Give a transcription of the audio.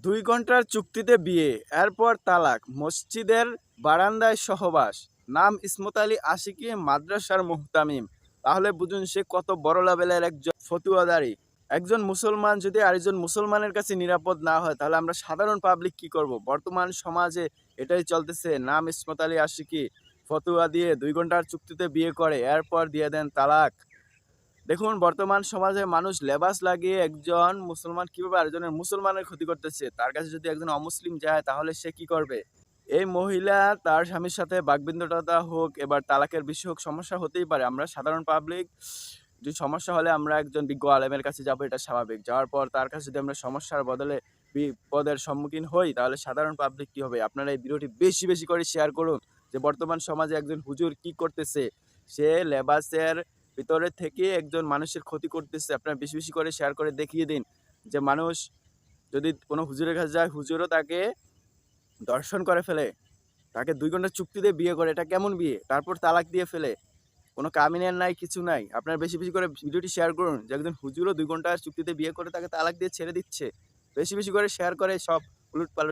2 ঘন্টার চুক্তিতে বিয়ে, এরপর তালাক, মসজিদের বারান্দায় সহবাস, নাম ইসমত আলী আশিকি, মাদ্রাসার মুহতামিম। তাহলে বুঝুন সে কত বড় লেভেলের একজন ফতুয়াদারি। একজন মুসলমান যদি আরেকজন মুসলমানের কাছে নিরাপদ না হয়, তাহলে আমরা সাধারণ পাবলিক কি করব? বর্তমান সমাজে এটাই চলতেছে। নাম ইসমত আলী আশিকি, ফতুয়া দিয়ে 2 ঘন্টার চুক্তিতে বিয়ে করে, এরপর দিয়ে দেন তালাক। দেখুন বর্তমান সমাজে মানুষ লেবাস লাগিয়ে একজন মুসলমান কিভাবে আরেকজনের মুসলমানের ক্ষতি করতেছে। তার কাছে যদি একজন অমুসলিম যায় তাহলে সে কি করবে? এই মহিলা তার স্বামীর সাথে বাকবিতণ্ডা হোক, এবার তালাকের বিষয় হোক, সমস্যা হতেই পারে। আমরা সাধারণ পাবলিক যদি সমস্যা হলে আমরা একজন বিজ্ঞ আলেমের কাছে যাবো, এটা স্বাভাবিক। যাওয়ার পর তার কাছে যদি আমরা সমস্যার বদলে বিপদের সম্মুখীন হই, তাহলে সাধারণ পাবলিক কি হবে? আপনারা এই ভিডিওটি বেশি বেশি করে শেয়ার করুন যে বর্তমান সমাজে একজন হুজুর কি করতেছে। সে লেবাসের ভিতরে থেকে একজন মানুষের ক্ষতি করতেছে। আপনারা বেশি বেশি করে শেয়ার করে দেখিয়ে দিন যে মানুষ যদি কোনো হুজুরের কাছে যায়, হুজুরও তাকে দর্শন করে ফেলে, তাকে 2 ঘন্টা চুক্তিতে বিয়ে করে। এটা কেমন বিয়ে? তারপর তালাক দিয়ে ফেলে। কোনো কামিনের নাই, কিছু নাই। আপনারা বেশি বেশি করে ভিডিওটি শেয়ার করুন যে একজন হুজুরও 2 ঘন্টার চুক্তিতে বিয়ে করে তাকে তালাক দিয়ে ছেড়ে দিচ্ছে। বেশি বেশি করে শেয়ার করে সব উলটপালট